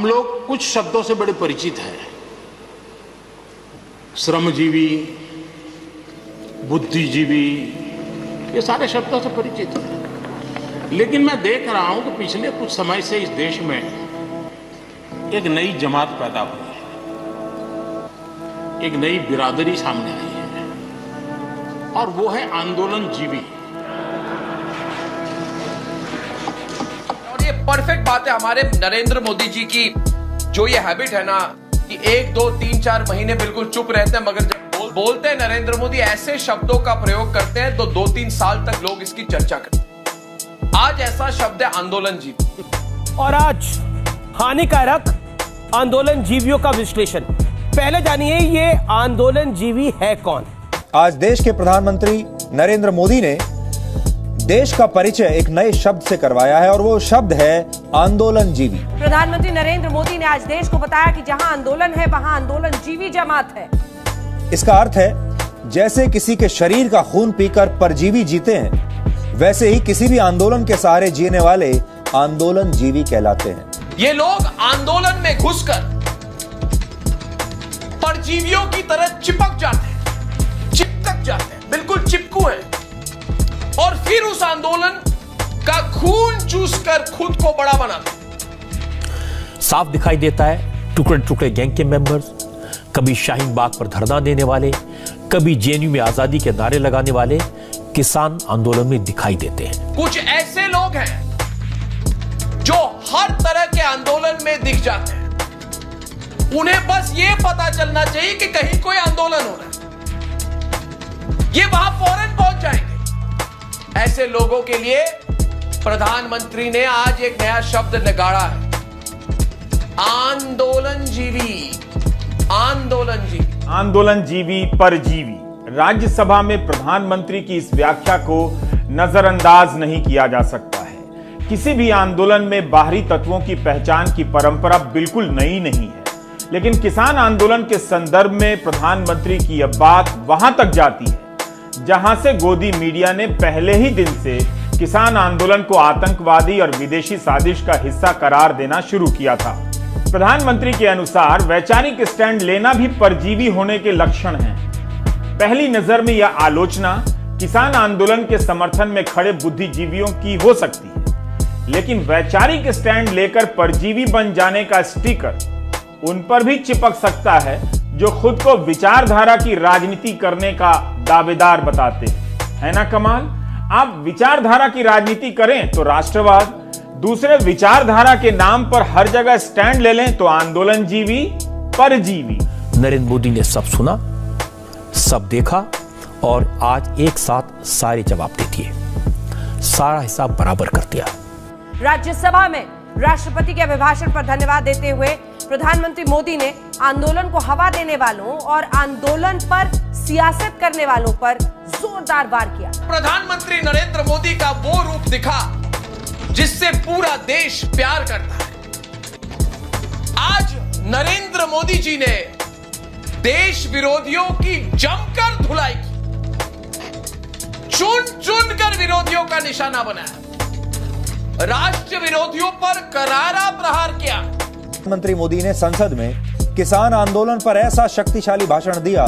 हम लोग कुछ शब्दों से बड़े परिचित हैं, श्रमजीवी, बुद्धिजीवी, ये सारे शब्दों से परिचित हैं। लेकिन मैं देख रहा हूं कि पिछले कुछ समय से इस देश में एक नई जमात पैदा हुई है, एक नई बिरादरी सामने आई है, और वो है आंदोलनजीवी। और ये परफेक्ट बात है हमारे नरेंद्र मोदी जी की, जो ये हैबिट है ना कि 1, 2, 3, 4 महीने बिल्कुल चुप रहते हैं, मगर जब बोलते हैं नरेंद्र मोदी ऐसे शब्दों का प्रयोग करते हैं तो 2-3 साल तक लोग इसकी चर्चा करते हैं। आज ऐसा शब्द है आंदोलनजीवी। और आज हानिकारक आंदोलनजीवियों का विश्लेषण। पहले जानिए ये आंदोलनजीवी है कौन। आज देश के प्रधानमंत्री नरेंद्र मोदी ने देश का परिचय एक नए शब्द से करवाया है, और वो शब्द है आंदोलनजीवी। प्रधानमंत्री नरेंद्र मोदी ने आज देश को बताया कि जहां आंदोलन है वहां आंदोलनजीवी जमात है। इसका अर्थ है जैसे किसी के शरीर का खून पीकर परजीवी जीते हैं, वैसे ही किसी भी आंदोलन के सहारे जीने वाले आंदोलनजीवी कहलाते हैं। ये लोग आंदोलन में घुसकर परजीवियों की तरह चिपक जाते हैं, चिपक जाते हैं, बिल्कुल चिपकू हैं, और फिर उस आंदोलन का खून चूसकर खुद को बड़ा बनाते हैं। साफ दिखाई देता है टुकड़े टुकड़े गैंग के मेंबर्स, कभी शाहीन बाग पर धरना देने वाले, कभी जेएनयू में आजादी के नारे लगाने वाले किसान आंदोलन में दिखाई देते हैं। कुछ ऐसे लोग हैं जो हर तरह के आंदोलन में दिख जाते हैं, उन्हें बस ये पता चलना चाहिए कि कहीं कोई आंदोलन हो रहा है, ये वहां फौरन पहुंच जाएंगे। ऐसे लोगों के लिए प्रधानमंत्री ने आज एक नया शब्द निकाला है, आंदोलनजीवी। आंदोलनजीवी, आंदोलनजीवी, परजीवी। राज्यसभा में प्रधानमंत्री की इस व्याख्या को नजरअंदाज नहीं किया जा सकता है। किसी भी आंदोलन में बाहरी तत्वों की पहचान की परंपरा बिल्कुल नई नहीं है, लेकिन किसान आंदोलन के संदर्भ में प्रधानमंत्री की यह बात वहां तक जाती है जहां से गोदी मीडिया ने पहले ही दिन से किसान आंदोलन को आतंकवादी और विदेशी साजिश का हिस्सा करार देना शुरू किया था। प्रधानमंत्री के अनुसार वैचारिक स्टैंड लेना भी परजीवी होने के लक्षण हैं। पहली नजर में यह आलोचना किसान आंदोलन के समर्थन में खड़े बुद्धिजीवियों की हो सकती है, लेकिन वैचारिक स्टैंड लेकर परजीवी बन जाने का स्टिकर उन पर भी चिपक सकता है जो खुद को विचारधारा की राजनीति करने का दावेदार बताते हैं। है ना कमाल? आप विचारधारा की राजनीति करें तो राष्ट्रवाद, दूसरे विचारधारा के नाम पर हर जगह स्टैंड ले लें तो आंदोलनजीवी, परजीवी। नरेंद्र मोदी ने सब सुना, सब देखा, और आज एक साथ सारे जवाब दे दिए, सारा हिसाब बराबर कर दिया। राज्यसभा में राष्ट्रपति के अभिभाषण पर धन्यवाद देते हुए प्रधानमंत्री मोदी ने आंदोलन को हवा देने वालों और आंदोलन पर सियासत करने वालों पर जोरदार वार किया। प्रधानमंत्री नरेंद्र मोदी का वो रूप दिखा जिससे पूरा देश प्यार करता है। आज नरेंद्र मोदी जी ने देश विरोधियों की जमकर धुलाई की, चुन चुन कर विरोधियों का निशाना बनाया, राष्ट्र विरोधियों पर करारा प्रहार किया। प्रधानमंत्री मोदी ने संसद में किसान आंदोलन पर ऐसा शक्तिशाली भाषण दिया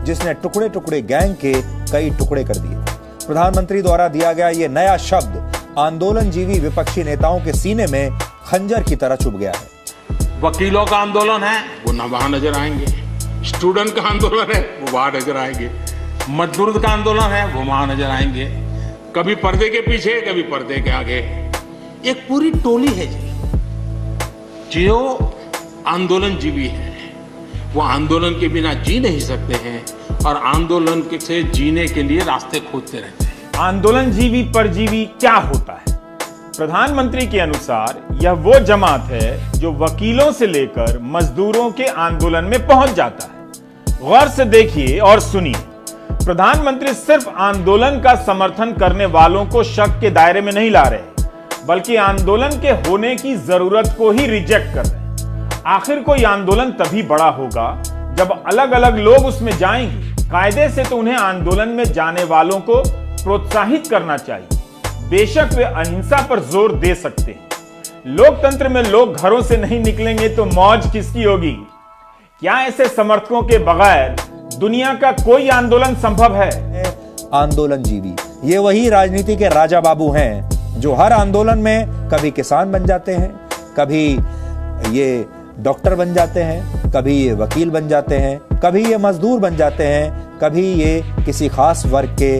जिसने टुकड़े टुकड़े गैंग के कई टुकड़े कर दिए। प्रधानमंत्री द्वारा दिया गया ये नया शब्द आंदोलनजीवी विपक्षी नेताओं के सीने में खंजर की तरह चुभ गया है। वकीलों का आंदोलन है वो न वहां नजर आएंगे, स्टूडेंट का आंदोलन है वो वहां नजर आएंगे, मजदूर का आंदोलन है वो वहां नजर आएंगे, कभी पर्दे के पीछे कभी पर्दे के आगे। एक पूरी टोली है जी जो आंदोलनजीवी है, वो आंदोलन के बिना जी नहीं सकते हैं और आंदोलन से जीने के लिए रास्ते खोजते रहते हैं। आंदोलनजीवी, परजीवी क्या होता है? प्रधानमंत्री के अनुसार यह वो जमात है जो वकीलों से लेकर मजदूरों के आंदोलन में पहुंच जाता है। गौर से देखिए और सुनिए, प्रधानमंत्री सिर्फ आंदोलन का समर्थन करने वालों को शक के दायरे में नहीं ला रहे, बल्कि आंदोलन के होने की जरूरत को ही रिजेक्ट कर रहे हैं। आखिर कोई आंदोलन तभी बड़ा होगा जब अलग अलग लोग उसमें जाएंगे। कायदे से तो उन्हें आंदोलन में जाने वालों को प्रोत्साहित करना चाहिए। बेशक वे अहिंसा पर जोर दे सकते हैं, लोकतंत्र में लोग घरों से नहीं निकलेंगे तो मौज किसकी होगी? क्या ऐसे समर्थकों के बगैर दुनिया का कोई आंदोलन संभव है? आंदोलन जीवी ये वही राजनीति के राजा बाबू हैं जो हर आंदोलन में कभी किसान बन जाते हैं, कभी ये डॉक्टर बन जाते हैं, कभी ये वकील बन जाते हैं, कभी ये मजदूर बन जाते हैं, कभी ये किसी खास वर्ग के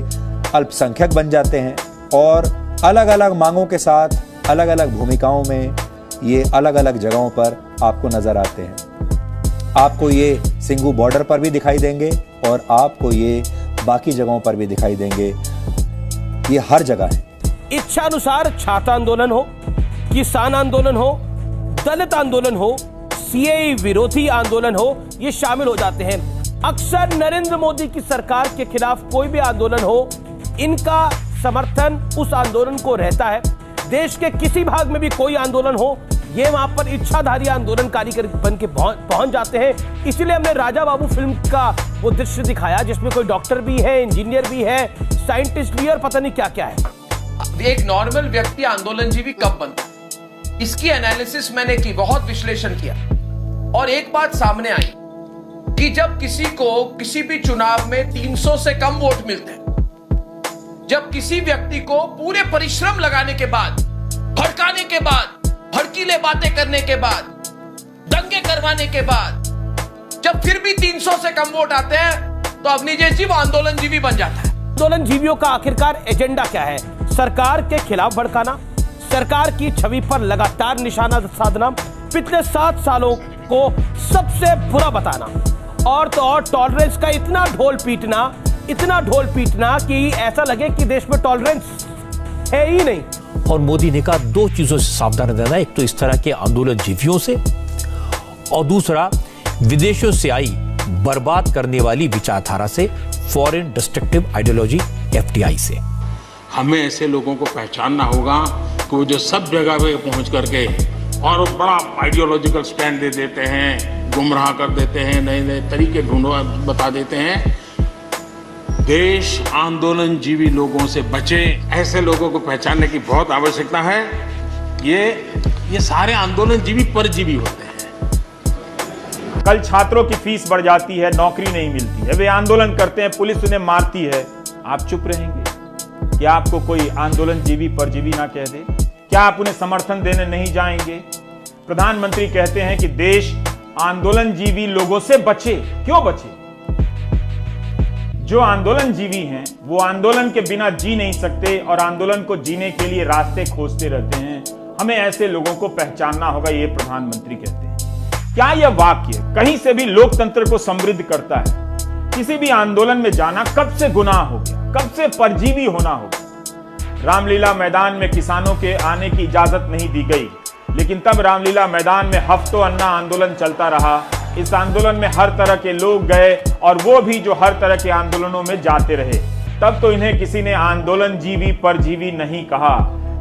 अल्पसंख्यक बन जाते हैं और अलग अलग मांगों के साथ अलग अलग भूमिकाओं में ये अलग अलग जगहों पर आपको नजर आते हैं। आपको ये सिंगू बॉर्डर पर भी दिखाई देंगे और आपको ये बाकी जगहों पर भी दिखाई देंगे। ये हर जगह है। इच्छा अनुसार छात्र आंदोलन हो, किसान आंदोलन हो, दलित आंदोलन हो, सीएए विरोधी आंदोलन हो, ये शामिल हो जाते हैं। अक्सर नरेंद्र मोदी की सरकार के खिलाफ कोई भी आंदोलन हो, इनका समर्थन उस आंदोलन को रहता है। देश के किसी भाग में भी कोई आंदोलन हो, ये वहां पर इच्छाधारी आंदोलनकारी बन के पहुंच जाते हैं। इसलिए हमने राजा बाबू फिल्म का वो दृश्य दिखाया जिसमें कोई डॉक्टर भी है, इंजीनियर भी है, साइंटिस्ट भी है और पता नहीं क्या क्या है। एक नॉर्मल व्यक्ति आंदोलनजीवी कब बनता है, इसकी एनालिसिस मैंने की, बहुत विश्लेषण किया और एक बात सामने आई कि जब किसी को किसी भी चुनाव में 300 से कम वोट मिलते हैं, जब किसी व्यक्ति को पूरे परिश्रम लगाने के बाद, भड़काने के बाद, भड़कीले बातें करने के बाद, दंगे करवाने के बाद, जब फिर भी 300 से कम वोट आते हैं तो अवनीश जी वो आंदोलनजीवी बन जाता है। आंदोलनजीवियों का आखिरकार एजेंडा क्या है? सरकार के खिलाफ भड़काना, सरकार की छवि पर लगातार निशाना साधना, पिछले 7 सालों को सबसे बुरा बताना और तो और टॉलरेंस का इतना ढोल पीटना कि ऐसा लगे कि देश में टॉलरेंस है ही नहीं। और मोदी ने कहा 2 चीजों से सावधान रहना, एक तो इस तरह के आंदोलनजीवियों से और दूसरा विदेशों से आई बर्बाद करने वाली विचारधारा से, फॉरेन डिस्ट्रक्टिव आइडियोलॉजी FDI से। हमें ऐसे लोगों को पहचानना होगा कि वो जो सब जगह पे पहुंच करके और बड़ा आइडियोलॉजिकल स्टैंड दे देते हैं, गुमराह कर देते हैं, नए नए तरीके बता देते हैं। देश आंदोलनजीवी लोगों से बचे, ऐसे लोगों को पहचानने की बहुत आवश्यकता है। ये सारे आंदोलनजीवी परजीवी होते हैं। कल छात्रों की फीस बढ़ जाती है, नौकरी नहीं मिलती है, वे आंदोलन करते हैं, पुलिस उन्हें मारती है, आप चुप रहेंगे? क्या आपको कोई आंदोलनजीवी परजीवी ना कह दे? क्या आप उन्हें समर्थन देने नहीं जाएंगे? प्रधानमंत्री कहते हैं कि देश आंदोलनजीवी लोगों से बचे। क्यों बचे? जो आंदोलनजीवी हैं वो आंदोलन के बिना जी नहीं सकते और आंदोलन को जीने के लिए रास्ते खोजते रहते हैं। हमें ऐसे लोगों को पहचानना होगा, ये प्रधानमंत्री कहते हैं। क्या यह वाक्य कहीं से भी लोकतंत्र को समृद्ध करता है? किसी भी आंदोलन में जाना कब से गुनाह हो गया, कब से परजीवी होना होगा? रामलीला मैदान में किसानों के आने की इजाजत नहीं दी गई, लेकिन तब रामलीला मैदान में हफ्तों अन्ना आंदोलन चलता रहा। इस आंदोलन में हर तरह के लोग गए और वो भी जो हर तरह के आंदोलनों में जाते रहे। तब तो इन्हें किसी ने आंदोलनजीवी परजीवी नहीं कहा।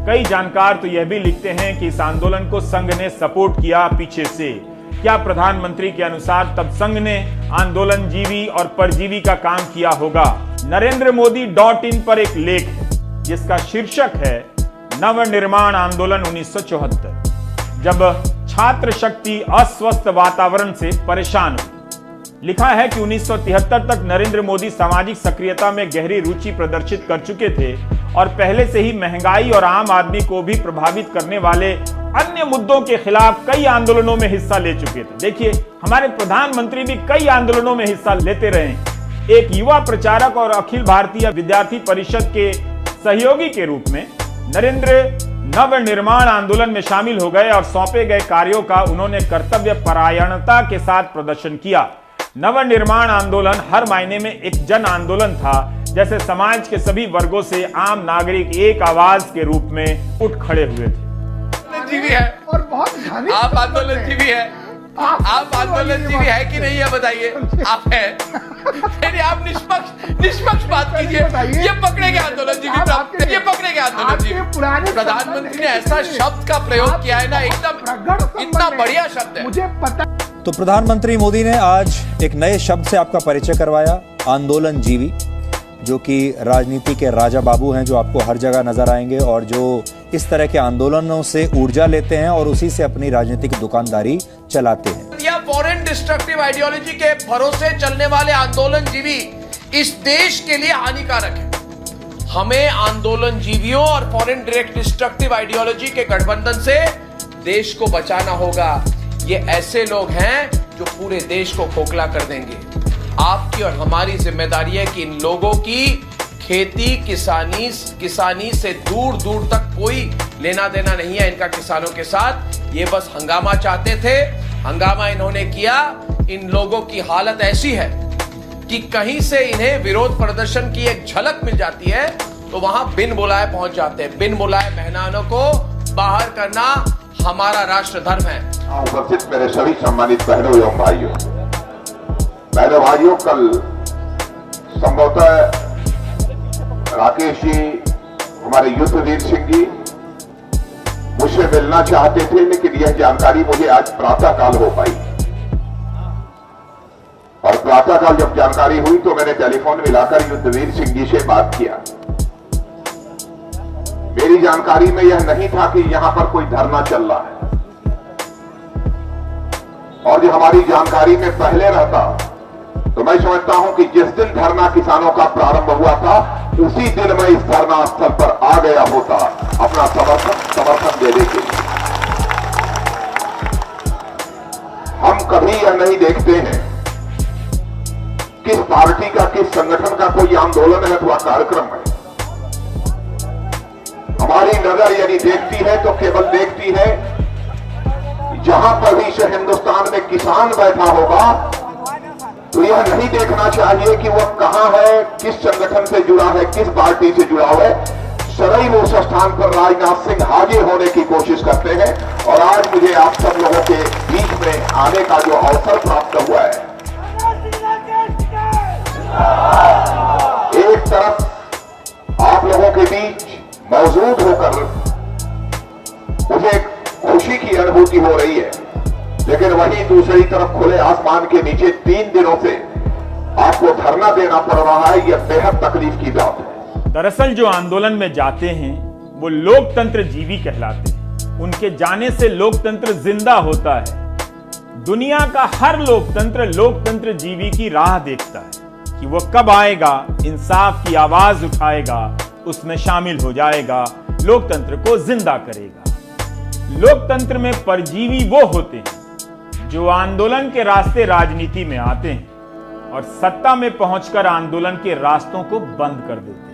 कई जानकार तो यह भी लिखते हैं कि इस आंदोलन को संघ ने सपोर्ट किया पीछे से। क्या प्रधानमंत्री के अनुसार तब संघ ने आंदोलनजीवी और परजीवी का काम किया होगा? NarendraModi.in पर एक लेख है जिसका शीर्षक है नवनिर्माण आंदोलन 1974, जब छात्र शक्ति अस्वस्थ वातावरण से परेशान हुई। लिखा है कि 1973 तक नरेंद्र मोदी सामाजिक सक्रियता में गहरी रुचि प्रदर्शित कर चुके थे और पहले से ही महंगाई और आम आदमी को भी प्रभावित करने वाले अन्य मुद्दों के खिलाफ कई आंदोलनों में हिस्सा ले चुके थे। देखिए, हमारे प्रधानमंत्री भी कई आंदोलनों में हिस्सा लेते रहे। एक युवा प्रचारक और अखिल भारतीय विद्यार्थी परिषद के सहयोगी के रूप में नरेंद्र नवनिर्माण आंदोलन में शामिल हो गए और सौंपे गए कार्यों का उन्होंने कर्तव्य परायणता के साथ प्रदर्शन किया। नवनिर्माण आंदोलन हर मायने में एक जन आंदोलन था, जैसे समाज के सभी वर्गों से आम नागरिक एक आवाज के रूप में उठ खड़े हुए थे। जीवी है और बहुत आप आंदोलनजीवी है, आप आंदोलनजीवी है कि नहीं है बताइए? आप है, फिर आप निष्पक्ष बात कीजिए। ये पकड़ेंगे आंदोलनजीवी, ये पकड़ेंगे आंदोलनजीवी। प्रधानमंत्री ने ऐसा शब्द का प्रयोग किया है ना, एकदम इतना बढ़िया शब्द है। मुझे पता। तो प्रधानमंत्री मोदी ने आज एक नए शब्द से आपका परिचय करवाया, आंदोलनजीवी। जो कि राजनीति के राजा बाबू हैं, जो आपको हर जगह नजर आएंगे और जो इस तरह के आंदोलनों से ऊर्जा लेते हैं और उसी से अपनी राजनीतिक दुकानदारी चलाते हैं। या फॉरेन डिस्ट्रक्टिव आइडियोलॉजी के भरोसे चलने वाले आंदोलनजीवी इस देश के लिए हानिकारक है। हमें आंदोलनजीवियों और फॉरेन डायरेक्ट डिस्ट्रक्टिव आइडियोलॉजी के गठबंधन से देश को बचाना होगा। ये ऐसे लोग हैं जो पूरे देश को खोखला कर देंगे। आपकी और हमारी जिम्मेदारी है कि इन लोगों की खेती किसानी से दूर दूर तक कोई लेना देना नहीं है इनका किसानों के साथ। ये बस हंगामा चाहते थे, हंगामा इन्होंने किया। इन लोगों की हालत ऐसी है कि कहीं से इन्हें विरोध प्रदर्शन की एक झलक मिल जाती है तो वहां बिन बुलाए पहुंच जाते हैं। बिन बुलाए मेहमानों को बाहर करना हमारा राष्ट्र धर्म है। उपस्थित मेरे सभी सम्मानित बहनों एवं भाइयों, कल संभवतः राकेश जी, हमारे युद्धवीर सिंह जी मुझसे मिलना चाहते थे, लेकिन यह जानकारी मुझे आज प्रातःकाल हो पाई और प्रातःकाल जब जानकारी हुई तो मैंने टेलीफोन मिलाकर युद्धवीर सिंह जी से बात किया। मेरी जानकारी में यह नहीं था कि यहां पर कोई धरना चल रहा है, और जो हमारी जानकारी में पहले रहता तो मैं समझता हूं कि जिस दिन धरना किसानों का प्रारंभ हुआ था उसी दिन मैं इस धरना स्थल पर आ गया होता अपना समर्थन देने के लिए। हम कभी यह नहीं देखते हैं किस पार्टी का, किस संगठन का कोई आंदोलन है अथवा कार्यक्रम है। हमारी नजर यदि देखती है तो केवल देखती है जहां पर भी से हिंदुस्तान में किसान बैठा होगा तो यह नहीं देखना चाहिए कि वह कहां है, किस संगठन से जुड़ा है, किस पार्टी से जुड़ा है। सदैव उस स्थान पर राजनाथ सिंह हाजिर होने की कोशिश करते हैं और आज मुझे आप सब लोगों के बीच में आने का जो अवसर प्राप्त हुआ है, एक तरफ आप लोगों के बीच मौजूद होकर मुझे खुशी की अनुभूति हो रही है, लेकिन वहीं दूसरी तरफ खुले आसमान के नीचे 3 दिनों से आपको धरना देना पड़ रहा है। यह बेहद तकलीफ की बात है। दरअसल जो आंदोलन में जाते हैं वो लोकतंत्र जीवी कहलाते हैं। उनके जाने से लोकतंत्र जिंदा होता है। दुनिया का हर लोकतंत्र जीवी की राह देखता है कि वो कब आएगा, इंसाफ की आवाज उठाएगा, उसमें शामिल हो जाएगा, लोकतंत्र को जिंदा करेगा। लोकतंत्र में परजीवी वो होते हैं जो आंदोलन के रास्ते राजनीति में आते हैं और सत्ता में पहुंचकर आंदोलन के रास्तों को बंद कर देते हैं।